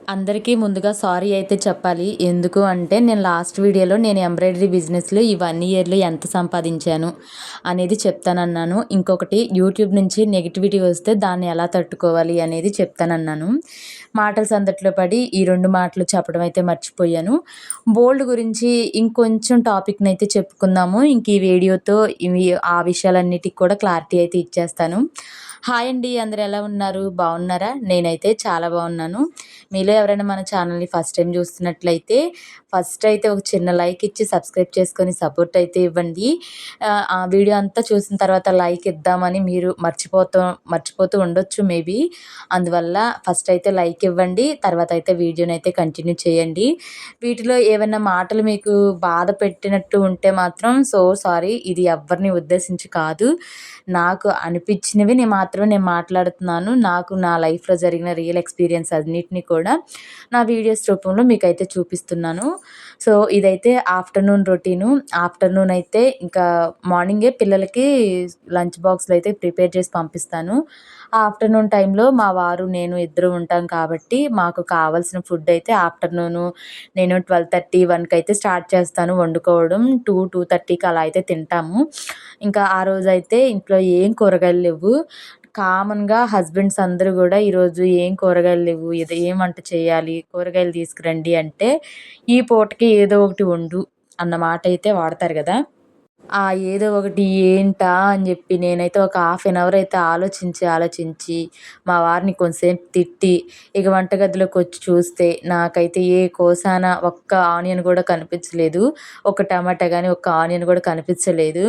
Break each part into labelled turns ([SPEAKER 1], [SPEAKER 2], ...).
[SPEAKER 1] అందరికీ ముందుగా సారీ అయితే చెప్పాలి. ఎందుకు అంటే నేను లాస్ట్ వీడియోలో నేను ఎంబ్రాయిడరీ బిజినెస్‌లో ఈ 1 ఇయర్‌లో ఎంత సంపాదించాను అనేది చెప్తానన్నాను. ఇంకొకటి యూట్యూబ్ నుంచి నెగటివిటీ వస్తే దాన్ని ఎలా తట్టుకోవాలి అనేది చెప్తానన్నాను. మాటల సందట్లో పడి ఈ 2 మాటలు చెప్పడం అయితే మర్చిపోయాను. బోల్డ్ గురించి ఇంకొంచెం టాపిక్‌నైతే చెప్పుకుందాము. ఇంక ఈ వీడియోతో ఆ విషయాలన్నిటికి కూడా క్లారిటీ అయితే ఇచ్చేస్తాను. హాయ్ అండి. అందరూ ఎలా ఉన్నారు? బాగున్నారా? నేనైతే చాలా బాగున్నాను. మీలో ఎవరైనా మన ఛానల్‌ని ఫస్ట్ టైమ్ చూస్తున్నట్లయితే ఫస్ట్ అయితే ఒక చిన్న లైక్ ఇచ్చి సబ్స్క్రైబ్ చేసుకొని సపోర్ట్ అయితే ఇవ్వండి. ఆ వీడియో అంతా చూసిన తర్వాత లైక్ ఇద్దామని మీరు మర్చిపోతూ ఉండొచ్చు మేబీ. అందువల్ల ఫస్ట్ అయితే లైక్ ఇవ్వండి. తర్వాత అయితే వీడియోనైతే కంటిన్యూ చేయండి. వీటిలో ఏవన్నా మాటలు మీకు బాధ పెట్టినట్టు ఉంటే మాత్రం సారీ. ఇది ఎవ్వరిని ఉద్దేశించి కాదు. నాకు అనిపించినవి నేను మాట్లాడుతున్నాను. నాకు నా లైఫ్‌లో జరిగిన రియల్ ఎక్స్‌పీరియన్స్ అన్నిటిని కూడా నా వీడియోస్ రూపంలో మీకైతే చూపిస్తున్నాను. ఇదైతే ఆఫ్టర్‌నూన్ రొటీను. ఆఫ్టర్‌నూన్ అయితే ఇంకా మార్నింగే పిల్లలకి లంచ్ బాక్స్‌లు అయితే ప్రిపేర్ చేసి పంపిస్తాను. ఆఫ్టర్‌నూన్ టైంలో మా వారు, నేను ఇద్దరం ఉంటాం కాబట్టి మాకు కావాల్సిన ఫుడ్ అయితే ఆఫ్టర్‌నూను నేను 12:30, 1కి అయితే స్టార్ట్ చేస్తాను వండుకోవడం. 2:30కి అలా అయితే తింటాము. ఇంకా ఆ రోజైతే ఇంట్లో ఏం కూరగాయలు లెవ్వు. కామన్‌గా హస్బెండ్స్ అందరూ గూడా ఈరోజు ఏం కూరగాయలు లెవ్వు. ఏం వంట చేయాలి? కూరగాయలు తీసుకురండి అంటే, ఈ పూటకి ఏదో ఒకటి వండు అన్న మాటైతే వాడతారు గదా! ఆ! ఏదో ఒకటి ఏంటా అని జెప్పి నేనైతే ఒక హాఫ్ ఎన్ అవర్ అయితే ఆలోచించి, మా వారిని కొంసేపు తిట్టి, ఇక వంటగదిలోకొచ్చి చూస్తే నాకైతే ఏ కోసాన ఒక్క ఆనియన్ గూడా కనిపించలేదు. ఒక టమాటా గాని, ఒక్క ఆనియన్ గూడా కనిపించలేదు.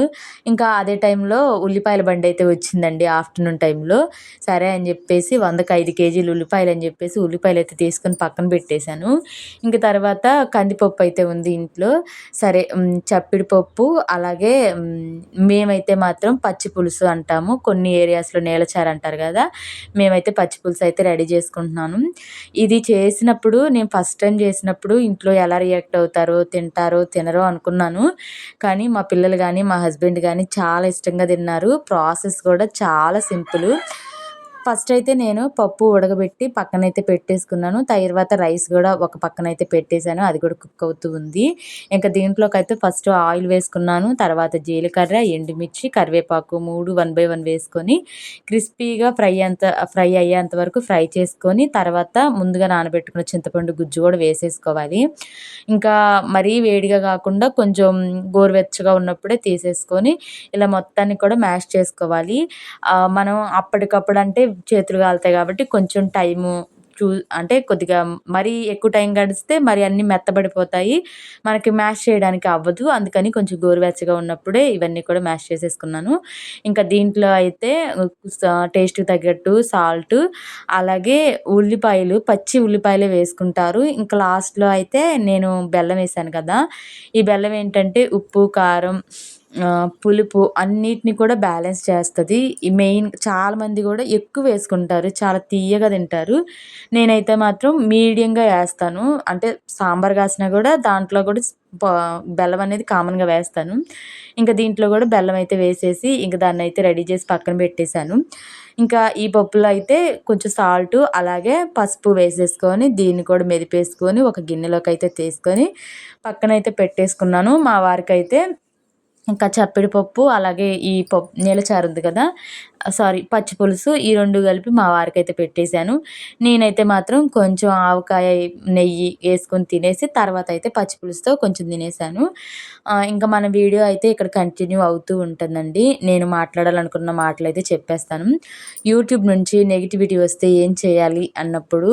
[SPEAKER 1] ఇంకా అదే టైంలో ఉల్లిపాయల బండయితే వచ్చిందండి ఆఫ్టర్‌నూన్ టైంలో. సరే అని జెప్పేసి 100కి 5 కేజీలు ఉల్లిపాయలని జెప్పేసి ఉల్లిపాయలయితే తీసుకొని పక్కన పెట్టేశాను. ఇంక తర్వాత కందిపప్పు అయితే ఉంది ఇంట్లో. సరే చప్పిడి పప్పు అలాగే మేమైతే మాత్రం పచ్చి పులుసు అంటాము. కొన్ని ఏరియాస్‌లో నీలచారు అంటారు గదా! మేమైతే పచ్చి పులుసు అయితే రెడీ చేసుకుంటున్నాను. ఇది చేసినప్పుడు నేను ఫస్ట్ టైమ్ చేసినప్పుడు ఇంట్లో ఎలా రియాక్ట్ అవుతారో, తింటారో, తినరో అనుకున్నాను. కానీ మా పిల్లలు గాని, మా హస్బెండ్ గాని చాలా ఇష్టంగా తిన్నారు. ప్రాసెస్ కూడా చాలా సింపులు. ఫస్ట్ అయితే నేను పప్పు ఉడకబెట్టి పక్కనైతే పెట్టేసుకున్నాను. తర్వాత రైస్ గూడా ఒక పక్కనైతే పెట్టేసాను. అది కూడా కుక్ అవుతూ ఉంది. ఇంక దీంట్లోకైతే ఫస్ట్ ఆయిల్ వేసుకున్నాను. తర్వాత జీలకర్ర, ఎండుమిర్చి, కరివేపాకు 3 వన్ బై వన్ వేసుకొని క్రిస్పీగా ఫ్రై అయ్యేంత వరకు ఫ్రై చేసుకొని తర్వాత ముందుగా నానబెట్టుకున్న చింతపండు గుజ్జు గూడా వేసేసుకోవాలి. ఇంకా మరీ వేడిగా గాకుండా కొంచెం గోరువెచ్చగా ఉన్నప్పుడే తీసేసుకొని ఇలా మొత్తాన్ని కూడా మ్యాష్ చేసుకోవాలి. మనం అప్పటికప్పుడు అంటే చేతులు కాలుతాయి కాబట్టి కొంచెం టైము చూ అంటే కొద్దిగా మరీ ఎక్కువ టైం గడిస్తే మరి అన్నీ మెత్తబడిపోతాయి. మనకి మ్యాష్ చేయడానికి అవ్వదు. అందుకని కొంచెం గోరువెచ్చగా ఉన్నప్పుడే ఇవన్నీ కూడా మ్యాష్ చేసేసుకున్నాను. ఇంకా దీంట్లో అయితే స టేస్ట్‌కి తగ్గట్టు సాల్టు, అలాగే పచ్చి ఉల్లిపాయలే వేసుకుంటారు. ఇంకా లాస్ట్‌లో అయితే నేను బెల్లం వేశాను కదా! ఈ బెల్లం ఏంటంటే ఉప్పు, కారం, పులుపు అన్నిటిని కూడా బ్యాలెన్స్ చేస్తది. ఈ మెయిన్ చాలామంది గూడా ఎక్కువేసుకుంటారు. చాలా తియ్యగా తింటారు. నేనైతే మాత్రం మీడియంగా ఏస్తాను. అంటే సాంబార్ కాసినా గూడా దాంట్లో గూడా ప బెల్లం అనేది కామన్‌గా వేస్తాను. ఇంక దీంట్లో గూడా బెల్లం అయితే వేసేసి ఇంక దాన్నయితే రెడీ చేసి పక్కన పెట్టేసాను. ఇంకా ఈ పప్పులో అయితే కొంచెం సాల్టు అలాగే పసుపు వేసేసుకొని దీన్ని కూడా మెదిపేసుకొని ఒక గిన్నెలోకైతే తీసుకొని పక్కనైతే పెట్టేసుకున్నాను. మా వారికైతే ఇంకా చప్పిడి పప్పు, అలాగే ఈ నీలచారు ఉంది కదా! పచ్చి పులుసు ఈ 2 కలిపి మా వారికైతే పెట్టేసాను. నేనైతే మాత్రం కొంచెం ఆవకాయ, నెయ్యి యేసుకొని తినేసి తర్వాతయితే పచ్చి పులుసుతో కొంచెం తినేసాను. ఇంకా మన వీడియో అయితే ఇక్కడ కంటిన్యూ అవుతూ ఉంటుందండి. నేను మాట్లాడాలనుకున్న మాటలైతే చెప్పేస్తాను. యూట్యూబ్ నుంచి నెగటివిటీ వస్తే ఏం చేయాలి అన్నప్పుడు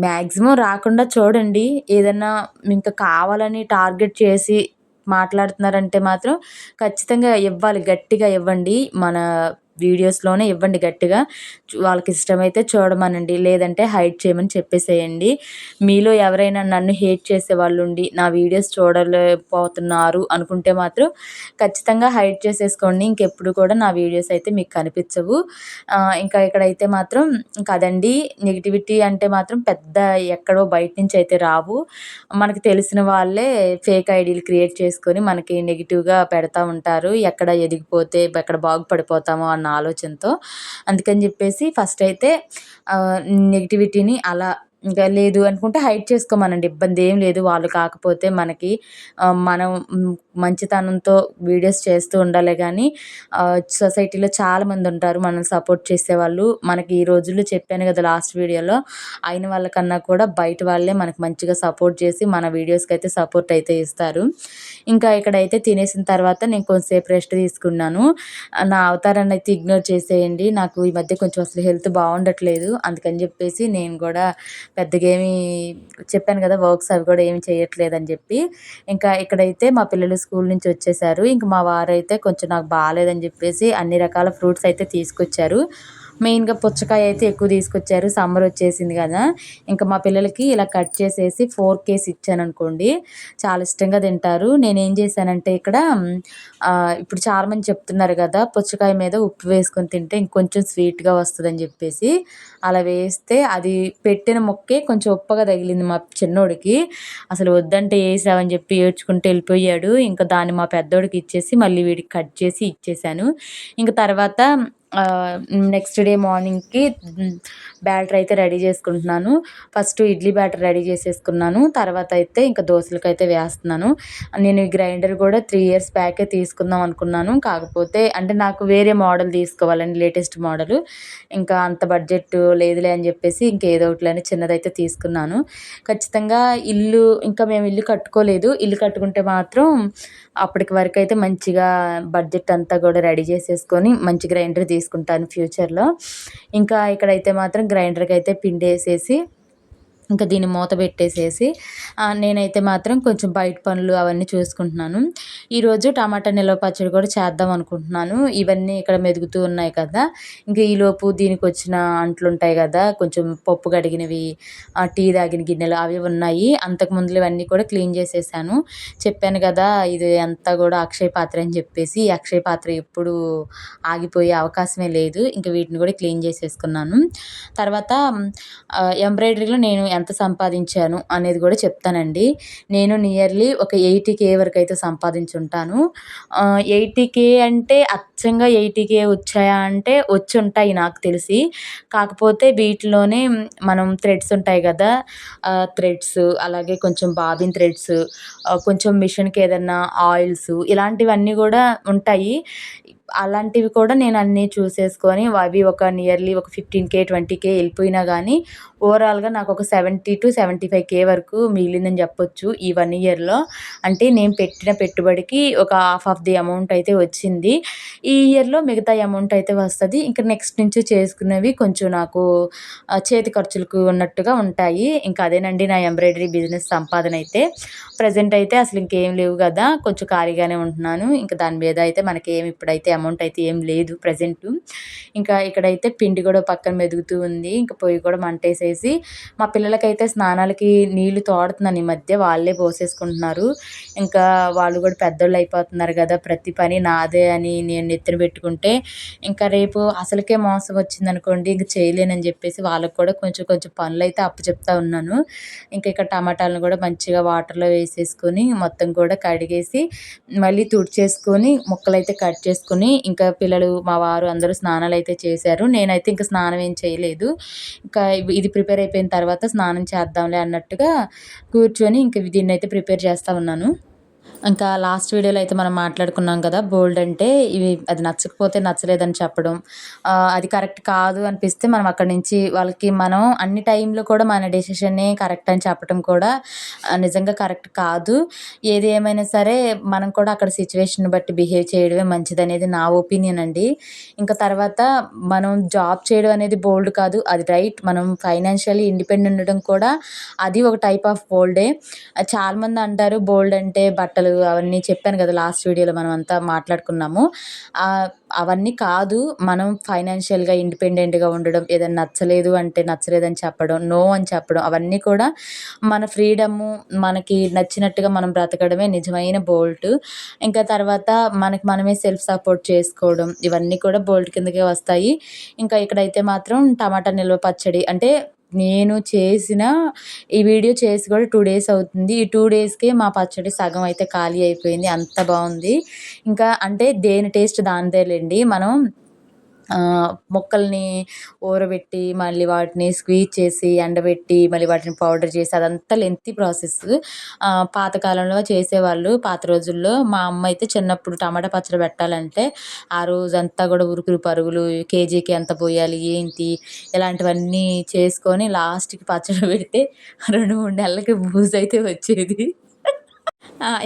[SPEAKER 1] మాక్సిమం రాకుండా చూడండి. ఏదన్నా ఇంకా కావాలని టార్గెట్ చేసి మాట్లాడుతున్నారంటే మాత్రం ఖచ్చితంగా ఇవ్వాలి. గట్టిగా ఇవ్వండి. మన వీడియోస్‌లోనే ఇవ్వండి గట్టిగా. వాళ్ళకిష్టమైతే చూడమనండి. లేదంటే హైడ్ చేయమని చెప్పేసేయండి. మీలో ఎవరైనా నన్ను హేట్ చేసేవాళ్ళుండి, నా వీడియోస్ చూడలేకపోతున్నారు అనుకుంటే మాత్రం ఖచ్చితంగా హైడ్ చేసేసుకోండి. ఇంకెప్పుడు కూడా నా వీడియోస్ అయితే మీకు కనిపించవు. ఇంకా ఇక్కడైతే మాత్రం ఇంక అదండి. నెగటివిటీ అంటే మాత్రం పెద్ద ఎక్కడో బయట నుంచయితే రావు. మనకు తెలిసిన వాళ్ళే ఫేక్ ఐడీలు క్రియేట్ చేసుకొని మనకి నెగెటివ్‌గా పెడతా ఉంటారు. ఎక్కడ ఎదిగిపోతే ఎక్కడ బాగుపడిపోతామో అన్న ఆలోచనతో. అందుకని జెప్పేసి ఫస్ట్ అయితే నెగటివిటీని అలా ఇంకా లేదు అనుకుంటే హైడ్ చేసుకోమనండి. ఇబ్బందేం లేదు. వాళ్ళు కాకపోతే మనకి మనం మంచితనంతో వీడియోస్ చేస్తూ ఉండాలే గానీ సొసైటీలో చాలామందుంటారు మనల్ని సపోర్ట్ చేసేవాళ్ళు. మనకి ఈ రోజుల్లో చెప్పాను గదా! లాస్ట్ వీడియోలో అయిన వాళ్ళకన్నా కూడా బయట వాళ్ళే మనకు మంచిగా సపోర్ట్ చేసి మన వీడియోస్‌కైతే సపోర్ట్ అయితే ఇస్తారు. ఇంకా ఇక్కడైతే తినేసిన తర్వాత నేను కొంసేపు రెస్ట్ తీసుకున్నాను. నా అవతారాన్నయితే ఇగ్నోర్ చేసేయండి. నాకు ఈ మధ్య కొంచెం అసలు హెల్త్ బావుండట్లేదు. అందుకని జెప్పేసి నేను గూడా పెద్దగా ఏమీ చెప్పాను గదా! వర్క్స్ అవి గూడా ఏమి చేయట్లేదని జెప్పి. ఇంకా ఇక్కడైతే మా పిల్లలు స్కూల్ నుంచి వచ్చేసారు. ఇంక మా వారైతే కొంచెం నాకు బాలేదని జెప్పేసి అన్ని రకాల ఫ్రూట్స్ అయితే తీసుకొచ్చారు. మెయిన్‌గా పుచ్చకాయ అయితే ఎక్కువ తీసుకొచ్చారు. సమ్మర్ వచ్చేసింది గదా! ఇంకా మా పిల్లలకి ఇలా కట్ చేసేసి ఫోర్కేసి ఇచ్చాననుకోండి, చాలా ఇష్టంగా తింటారు. నేనేం చేశానంటే ఇక్కడ ఇప్పుడు చాలామంది చెప్తున్నారు గదా! పుచ్చకాయ మీద ఉప్పు వేసుకొని తింటే ఇంకొంచెం స్వీట్‌గా వస్తదని జెప్పేసి, అలా వేస్తే అది పెట్టిన ముక్కే కొంచెం ఉప్పగా తగిలింది మా చిన్నోడికి. అసలు వద్దంటే ఏసావని జెప్పి ఏడ్చుకుంటూ ఎళ్ళిపోయాడు. ఇంకా దాన్ని మా పెద్దోడికి ఇచ్చేసి మళ్ళీ వీడికి కట్ చేసి ఇచ్చేసాను. ఇంక తర్వాత ఆహ్, నెక్స్ట్ డే మార్నింగ్‌కి బ్యాటర్ అయితే రెడీ చేసుకుంటున్నాను. ఫస్ట్ ఇడ్లీ బ్యాటర్ రెడీ చేసేసుకున్నాను. తర్వాత అయితే ఇంక దోసలకైతే వేస్తున్నాను. నేను ఈ గ్రైండర్ గూడా 3 ఇయర్స్ బ్యాకే తీసుకుందాం అనుకున్నాను. కాకపోతే అంటే నాకు వేరే మోడల్ తీసుకోవాలండి లేటెస్ట్ మోడలు. ఇంకా అంత బడ్జెట్ లేదులే అని జెప్పేసి ఇంకేదో ఒకటిలే అని చిన్నదైతే తీసుకున్నాను. ఖచ్చితంగా ఇంకా మేము ఇల్లు కట్టుకోలేదు. ఇల్లు కట్టుకుంటే మాత్రం అప్పటికి వరకైతే మంచిగా బడ్జెట్ అంతా గూడా రెడీ చేసేసుకొని మంచి గ్రైండర్ తీసుకుంటాను ఫ్యూచర్‌లో. ఇంకా ఇక్కడైతే మాత్రం గ్రైండర్‌కైతే పిండేసేసి ఇంకా దీన్ని మూత పెట్టేసేసి నేనైతే మాత్రం కొంచెం బయట పనులు అవన్నీ చూసుకుంటున్నాను. ఈరోజు టమాటా నిల్వ పచ్చడి కూడా చేద్దాం అనుకుంటున్నాను. ఇవన్నీ ఇక్కడ మెదుగుతూ ఉన్నాయి కదా! ఇంక ఈలోపు దీనికొచ్చిన అంట్లుంటాయి గదా! కొంచెం పప్పు కడిగినవి, టీ తాగిన గిన్నెలు అవి ఉన్నాయి. అంతకు ముందుల ఇవన్నీ కూడా క్లీన్ చేసేసాను. చెప్పాను గదా! ఇది అంతా గూడా అక్షయ పాత్ర అని చెప్పేసి, ఈ అక్షయ పాత్ర ఎప్పుడూ ఆగిపోయే అవకాశమే లేదు. ఇంక వీటిని గూడా క్లీన్ చేసేసుకున్నాను. తర్వాత ఎంబ్రాయిడరీలో నేను ఎంత సంపాదించాను అనేది గూడా చెప్తానండి. నేను నియర్లీ ఒక 80,000 వరకైతే సంపాదించుంటాను. 80,000 అంటే అచ్చంగా 80,000 వచ్చాయా అంటే వచ్చుంటాయి నాకు తెలిసి. కాకపోతే వీటిలోనే మనం థ్రెడ్స్ ఉంటాయి గదా! థ్రెడ్స్ అలాగే కొంచెం బాబిన్ థ్రెడ్స్, కొంచెం మిషన్‌కి ఏదన్నా ఆయిల్స్ ఇలాంటివన్నీ గూడా ఉంటాయి. అలాంటివి కూడా నేను అన్నీ చూసేసుకొని అవి ఒక నియర్లీ ఒక 15,000, 20,000 ఎళ్ళిపోయినా గానీ ఓవరాల్‌గా నాకొక 70,000-75,000 వరకు మిగిలిందని జెప్పొచ్చు ఈ 1 ఇయర్‌లో. అంటే నేను పెట్టిన పెట్టుబడికి ఒక హాఫ్ ఆఫ్ ది అమౌంట్ అయితే వచ్చింది. ఈ ఇయర్‌లో మిగతా అమౌంట్ అయితే వస్తది. ఇంక నెక్స్ట్ నుంచి చేసుకునేవి కొంచెం నాకు చేతి ఖర్చులకు ఉన్నట్టుగా ఉంటాయి. ఇంక అదేనండి నా ఎంబ్రాయిడరీ బిజినెస్ సంపాదనైతే. ప్రెజెంట్ అయితే అసలు ఇంకేం లేవు గదా! కొంచెం ఖాళీగానే ఉంటున్నాను. ఇంక దాని మీద అయితే మనకేమి ఇప్పుడైతే అమౌంట్ అయితే ఏం లేదు ప్రెజెంటు. ఇంకా ఇక్కడైతే పిండి గూడా పక్కన మెదుగుతూ ఉంది. ఇంక పొయ్యి కూడా మంటేసేసి మా పిల్లలకైతే స్నానాలకి నీళ్లు తోడుతున్నాను ఈ మధ్య. వాళ్ళే పోసేసుకుంటున్నారు. ఇంకా వాళ్ళు గూడా పెద్దోళ్ళయిపోతున్నారు గదా! ప్రతి పని నాదే అని నేను నెత్తిన పెట్టుకుంటే, ఇంకా రేపు అసలుకే మోసం వచ్చిందనుకోండి ఇంక చేయలేనని జెప్పేసి వాళ్ళకి కూడా కొంచెం కొంచెం పనులైతే అప్పచెప్తా ఉన్నాను. ఇంకా ఇక్కడ టమాటాలను గూడా మంచిగా వాటర్‌లో వేసేసుకొని మొత్తం కూడా కడిగేసి, మళ్ళీ తుడిచేసుకొని ముక్కలైతే కట్ చేసుకొని, ఇంకా పిల్లలు, మా వారు అందరూ స్నానాలైతే చేశారు. నేనైతే ఇంక స్నానం ఏం చేయలేదు. ఇంకా ఇది ప్రిపేర్ అయిపోయిన తర్వాత స్నానం చేద్దాంలే అన్నట్టుగా కూర్చొని ఇంక దీన్నైతే ప్రిపేర్ చేస్తా ఉన్నాను. ఇంకా లాస్ట్ వీడియోలో అయితే మనం మాట్లాడుకున్నాం కదా! బోల్డ్ అంటే అది నచ్చకపోతే నచ్చలేదని చెప్పడం. అది కరెక్ట్ కాదు అనిపిస్తే మనం అక్కడి నుంచి వాళ్ళకి మనం అన్ని టైంలో కూడా మన డెసిషనే కరెక్ట్ అని చెప్పటం కూడా నిజంగా కరెక్ట్ కాదు. ఏది ఏమైనా సరే మనం కూడా అక్కడ సిట్యుయేషన్‌ని బట్టి బిహేవ్ చేయడమే మంచిదనేది నా ఒపీనియన్ అండి. ఇంకా తర్వాత మనం జాబ్ చేయడం అనేది బోల్డ్ కాదు. అది రైట్. మనం ఫైనాన్షియల్లీ ఇండిపెండెంట్ ఉండడం కూడా అది ఒక టైప్ ఆఫ్ బోల్డే. చాలామంది అంటారు బోల్డ్ అంటే బట్టలు అవన్నీ చెప్పాను కదా! లాస్ట్ వీడియోలో మనం అంతా మాట్లాడుకున్నాము. ఆహ్, అవన్నీ కాదు. మనం ఫైనాన్షియల్‌గా ఇండిపెండెంట్‌గా ఉండడం, ఏదైనా నచ్చలేదు అంటే నచ్చలేదని చెప్పడం, నో అని చెప్పడం అవన్నీ కూడా మన ఫ్రీడము, మనకి నచ్చినట్టుగా మనం బ్రతకడమే నిజమైన బోల్ట్. ఇంకా తర్వాత మనకి మనమే సెల్ఫ్ సపోర్ట్ చేసుకోవడం ఇవన్నీ కూడా బోల్ట్ కిందకే వస్తాయి. ఇంకా ఇక్కడైతే మాత్రం టమాటా నిల్వ పచ్చడి అంటే నేను చేసిన ఈ వీడియో చేసి కూడా 2 డేస్ అవుతుంది. ఈ 2 డేస్‌కే మా పచ్చడి సగం అయితే ఖాళీ అయిపోయింది. అంత బావుంది. ఇంకా అంటే దేని టేస్ట్ దానిదేలెండి. మనం ముక్కల్ని ఊరబెట్టి, మళ్ళీ వాటిని స్క్వీజ్ చేసి, ఎండబెట్టి, మళ్ళీ వాటిని పౌడర్ చేసి అదంతా లెంతీ ప్రాసెస్. పాతకాలంలో చేసేవాళ్ళు పాత రోజుల్లో. మా అమ్మ అయితే చిన్నప్పుడు టమాటా పచ్చడి పెట్టాలంటే, ఆ రోజంతా గూడా ఉరుకులు పరుగులు, కేజీకి ఎంత పొయ్యాలి, ఏంటి, ఇలాంటివన్నీ చేసుకొని లాస్ట్‌కి పచ్చడి పెడితే 2, 3 నెలలకి బూజయితే వచ్చేది.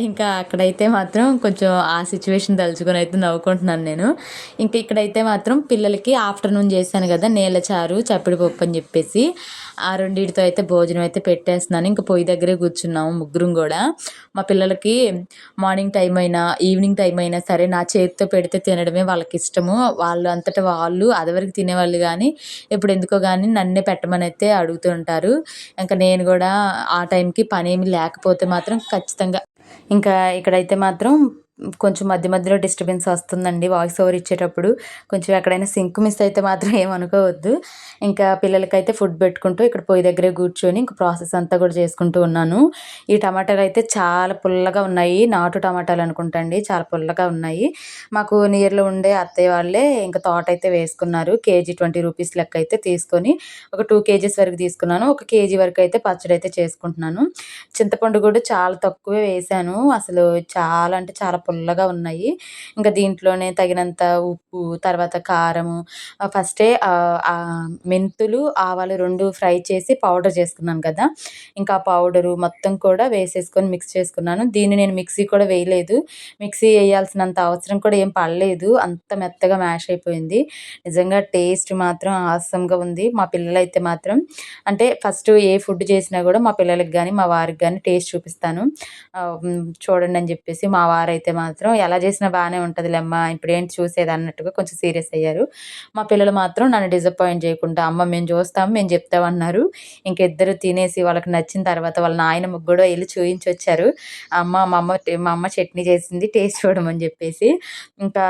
[SPEAKER 1] ఇంకా అక్కడైతే మాత్రం కొంచెం ఆ సిట్యుయేషన్ తలుచుకొనైతే నవ్వుకుంటున్నాను నేను. ఇంక ఇక్కడైతే మాత్రం పిల్లలకి ఆఫ్టర్‌నూన్ చేశాను గదా! నీళ్ళ చారు, చప్పిడి పప్పు అని జెప్పేసి, ఆ రెండిటితో అయితే భోజనం అయితే పెట్టేస్తున్నాను. ఇంక పొయ్యి దగ్గరే కూర్చున్నాము ముగ్గురం గూడా. మా పిల్లలకి మార్నింగ్ టైమ్ అయినా, ఈవినింగ్ టైమ్ అయినా సరే నా చేత్తో పెడితే తినడమే వాళ్ళకిష్టము. వాళ్ళు అంతట వాళ్ళు అదివరకు తినేవాళ్ళు గానీ, ఇప్పుడు ఎందుకో గానీ నన్నే పెట్టమనైతే అడుగుతూ ఉంటారు. ఇంక నేను గూడా ఆ టైంకి పనేమి లేకపోతే మాత్రం ఖచ్చితంగా ఇంకా ఇక్కడైతే మాత్రం కొంచెం మధ్య మధ్యలో డిస్టర్బెన్స్ వస్తుందండి వాయిస్ ఓవర్ ఇచ్చేటప్పుడు. కొంచెం ఎక్కడైనా సింక్ మిస్ అయితే మాత్రం ఏమనుకోవద్దు. ఇంకా పిల్లలకైతే ఫుడ్ పెట్టుకుంటూ ఇక్కడ పొయ్యి దగ్గరే కూర్చొని ఇంక ప్రాసెస్ అంతా కూడా చేసుకుంటూ ఉన్నాను. ఈ టమాటాలైతే చాలా పుల్లగా ఉన్నాయి. నాటు టమాటాలు అనుకుంటా అండి. చాలా పుల్లగా ఉన్నాయి. మాకు నియర్‌లో ఉండే అత్తయ్య వాళ్ళే ఇంక తోటైతే వేసుకున్నారు. కేజీ 20 రూపీస్ లెక్క అయితే తీసుకొని ఒక 2 కేజీస్ వరకు తీసుకున్నాను. ఒక కేజీ వరకు అయితే పచ్చడైతే చేసుకుంటున్నాను. చింతపండు కూడా చాలా తక్కువే వేశాను. అసలు చాలా అంటే చాలా పుల్లగా ఉన్నాయి. ఇంకా దీంట్లోనే తగినంత ఉప్పు, తర్వాత కారము, ఫస్టే మెంతులు, ఆవాలు 2 ఫ్రై చేసి పౌడర్ చేసుకున్నాను కదా! ఇంకా ఆ పౌడరు మొత్తం కూడా వేసేసుకొని మిక్స్ చేసుకున్నాను. దీన్ని నేను మిక్సీ కూడా వేయలేదు. మిక్సీ ఎయ్యాల్సినంత అవసరం కూడా ఏం పడలేదు. అంత మెత్తగా మ్యాష్ అయిపోయింది. నిజంగా టేస్ట్ మాత్రం ఆసమ్‌గా ఉంది. మా పిల్లలైతే మాత్రం అంటే ఫస్ట్ ఏ ఫుడ్ చేసినా గూడా మా పిల్లలకి గానీ, మా వారికి గానీ టేస్ట్ చూపిస్తాను. చూడండని జెప్పేసి మా వారైతే మాత్రం ఎలా జేసినా బానే ఉంటదిలేమ్మా! ఇప్పుడేంటి చూసేది అన్నట్టుగా కొంచెం సీరియస్ అయ్యారు. మా పిల్లలు మాత్రం నన్ను డిసప్పాయింట్ జేయకుండా అమ్మ మేము జూస్తాం, మేము జెప్తాం అన్నారు. ఇంక ఇద్దరు తినేసి వాళ్ళకి నచ్చిన తర్వాత వాళ్ళ నాయనమ్మకి గూడా ఎళ్లి చూయించొచ్చారు. అమ్మ మా అమ్మ చట్నీ చేసింది టేస్ట్ చూడమని జెప్పేసి. ఇంకా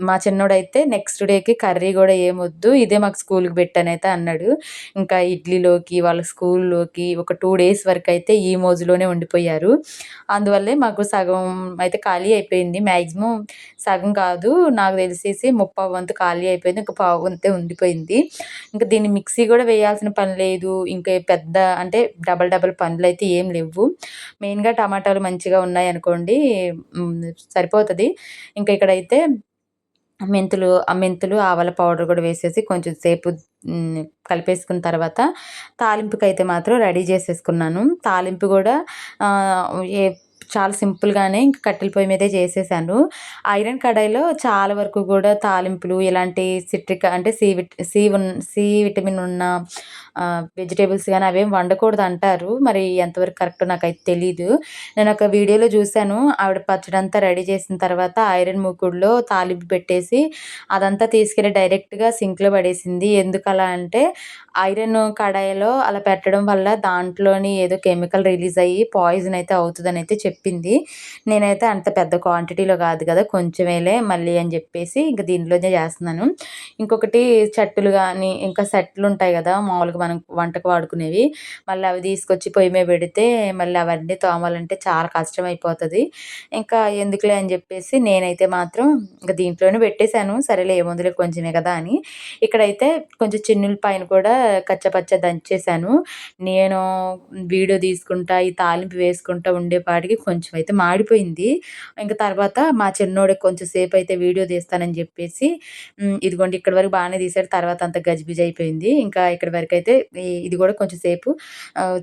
[SPEAKER 1] మా చిన్నోడైతే నెక్స్ట్ డేకి కర్రీ గూడా ఏమొద్దు ఇదే మాకు స్కూలుకి పెట్టనైతే అన్నాడు. ఇంకా ఇడ్లీలోకి, వాళ్ళ స్కూల్లోకి ఒక 2 డేస్ వరకైతే ఈ మోజులోనే ఉండిపోయారు. అందువల్లే మాకు సగం అయితే ఖాళీ అయిపోయింది. మాక్సిమం సగం కాదు నాకు తెలిసేసి ముప్పావు వంతు ఖాళీ అయిపోయింది. ఇంక పావు వంతే ఉండిపోయింది. ఇంక దీన్ని మిక్సీ గూడా వేయాల్సిన పని లేదు. ఇంకా పెద్ద అంటే డబల్ డబల్ పనులైతే ఏం లెవ్వు. మెయిన్‌గా టమాటాలు మంచిగా ఉన్నాయనుకోండి హ్మ్. సరిపోతది. ఇంకా ఇక్కడైతే మెంతులు, ఆవాల పౌడర్ గూడా వేసేసి కొంచెం సేపు హ్మ్. కలిపేసుకున్న తర్వాత తాలింపుకైతే మాత్రం రెడీ చేసేసుకున్నాను. తాలింపు గూడా ఆహ్, ఏ చాలా సింపుల్‌గానే ఇంక కట్టెల పొయ్యి మీదే చేసేసాను. ఐరన్ కడాయిలో చాలా వరకు గూడా తాలింపులు ఇలాంటి సిట్రిక్ అంటే సి విటమిన్ ఉన్న వెజిటబుల్స్ గాని అవేం వండకూడదంటారు. మరి ఎంతవరకు కరెక్టో నాకైతే తెలీదు. నేనొక వీడియోలో జూసాను. ఆవిడ పచ్చడంతా రెడీ చేసిన తర్వాత ఐరన్ మూకుడులో తాలింపు పెట్టేసి అదంతా తీసుకెళ్ళి డైరెక్ట్‌గా సింక్‌లో పడేసింది. ఎందుకలా అంటే ఐరన్ కడాయిలో అలా పెట్టడం వల్ల దాంట్లోని ఏదో కెమికల్ రిలీజ్ అయ్యి పాయిజన్ అయితే అవుతదనైతే చెప్పింది. నేనైతే అంత పెద్ద క్వాంటిటీలో కాదు కదా! కొంచెమేలే మళ్ళీ అని జెప్పేసి ఇంక దీంట్లోనే జేస్తున్నాను. ఇంకొకటి చట్టులు గానీ, ఇంకా సెట్లుంటాయి గదా! మామూలుగా మనం వంటకు వాడుకునేవి. మళ్ళీ అవి తీసుకొచ్చి పొయ్యి మీద పెడితే మళ్ళీ అవన్నీ తోమాలంటే చాలా కష్టమైపోతది. ఇంకా ఎందుకులే అని జెప్పేసి నేనైతే మాత్రం ఇంక దీంట్లోనే పెట్టేసాను. సరేలే ఏముందిలే కొంచెమే కదా అని. ఇక్కడైతే కొంచెం చిన్నుల్లిపాయను కూడా కచ్చాపచ్చా దంచేసాను. నేను వీడియో తీసుకుంటా, ఈ తాలింపు వేసుకుంటా ఉండేపాటికి కొంచెం అయితే మాడిపోయింది. ఇంక తర్వాత మా చిన్నోడికి కొంచెం సేపయితే వీడియో తీస్తానని జెప్పేసి ఇదిగోండి ఇక్కడి వరకు బానే తీశాడు. తర్వాత అంతా గజిబిజి అయిపోయింది. ఇంకా ఇక్కడి వరకైతే ఇది గూడా కొంచెం సేపు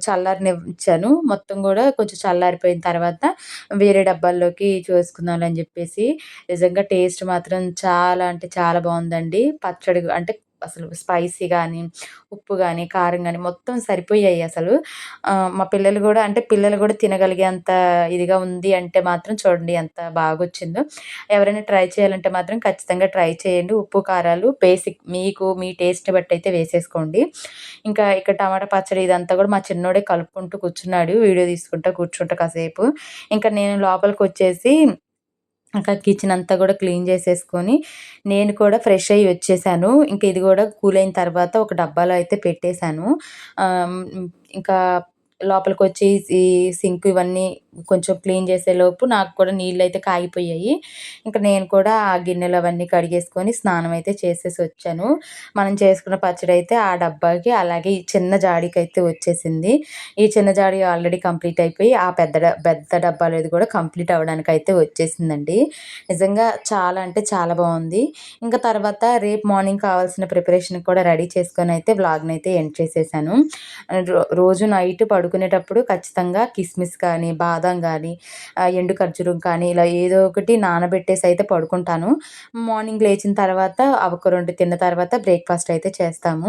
[SPEAKER 1] చల్లారనిచ్చాను. మొత్తం గూడా కొంచెం చల్లారిపోయిన తర్వాత వేరే డబ్బాల్లోకి చూసుకుందాంలే అని జెప్పేసి నిజంగా టేస్ట్ మాత్రం చాలా అంటే చాలా బావుందండి. పచ్చడి అంటే అసలు స్పైసీ గానీ, ఉప్పు గానీ, కారం గానీ మొత్తం సరిపోయాయి అసలు. మా పిల్లలు గూడా అంటే పిల్లలు గూడా తినగలిగేంత ఇదిగా ఉంది అంటే మాత్రం చూడండి ఎంత బాగొచ్చిందో. ఎవరైనా ట్రై చేయాలంటే మాత్రం ఖచ్చితంగా ట్రై చేయండి. ఉప్పు, కారాలు బేసిక్ మీకు మీ టేస్ట్‌ని బట్టయితే వేసేసుకోండి. ఇంకా ఇక్కడ టమాటా పచ్చడి ఇదంతా గూడా మా చిన్నోడే కలుపుకుంటూ కూర్చున్నాడు. వీడియో తీసుకుంటా కూర్చుంటా కాసేపు. ఇంకా నేను లోపలికొచ్చేసి ఇంకా కిచెన్ అంతా గూడా క్లీన్ చేసేసుకొని, నేను కూడా ఫ్రెష్ అయ్యి వచ్చేసాను. ఇంక ఇది గూడా కూల్ అయిన తర్వాత ఒక డబ్బాలో అయితే పెట్టేసాను. ఇంకా లోపలికొచ్చి ఈ సింక్ ఇవన్నీ కొంచెం క్లీన్ చేసేలోపు నాకు కూడా నీళ్ళైతే కాగిపోయాయి. ఇంక నేను కూడా ఆ గిన్నెలు అవన్నీ కడిగేసుకొని స్నానం అయితే చేసేసి వచ్చాను. మనం చేసుకున్న పచ్చడైతే ఆ డబ్బాకి అలాగే ఈ చిన్న జాడీకైతే వచ్చేసింది. ఈ చిన్న జాడీ ఆల్రెడీ కంప్లీట్ అయిపోయి ఆ పెద్ద డబ్బాలోది కూడా కంప్లీట్ అవ్వడానికైతే వచ్చేసిందండి. నిజంగా చాలా అంటే చాలా బావుంది. ఇంకా తర్వాత రేపు మార్నింగ్ కావాల్సిన ప్రిపరేషన్‌కి కూడా రెడీ చేసుకొనైతే వ్లాగ్‌నైతే ఎండ్ చేసేసాను. రోజు నైట్ పడుకునేటప్పుడు ఖచ్చితంగా కిస్మిస్ కానీ, బాదం గానీ, ఎండు ఖర్జూరం కానీ ఇలా ఏదో ఒకటి నానబెట్టేసి అయితే పడుకుంటాను. మార్నింగ్ లేచిన తర్వాత అవొక 2 తిన్న తర్వాత బ్రేక్‌ఫాస్ట్ అయితే చేస్తాము.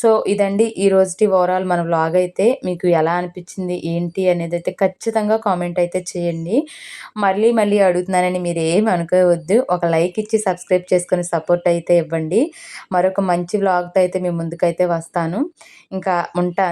[SPEAKER 1] సో, ఇదండి ఈరోజుటి ఓవరాల్ మన వ్లాగ్ అయితే. మీకు ఎలా అనిపించింది, ఏంటి అనేదైతే ఖచ్చితంగా కామెంట్ అయితే చేయండి. మళ్ళీ మళ్ళీ అడుగుతున్నానని మీరేమి అనుకోవద్దు. ఒక లైక్ ఇచ్చి సబ్స్క్రైబ్ చేసుకొని సపోర్ట్ అయితే ఇవ్వండి. మరొక మంచి వ్లాగ్‌తో అయితే మీ ముందుకైతే వస్తాను. ఇంకా ఉంటాను.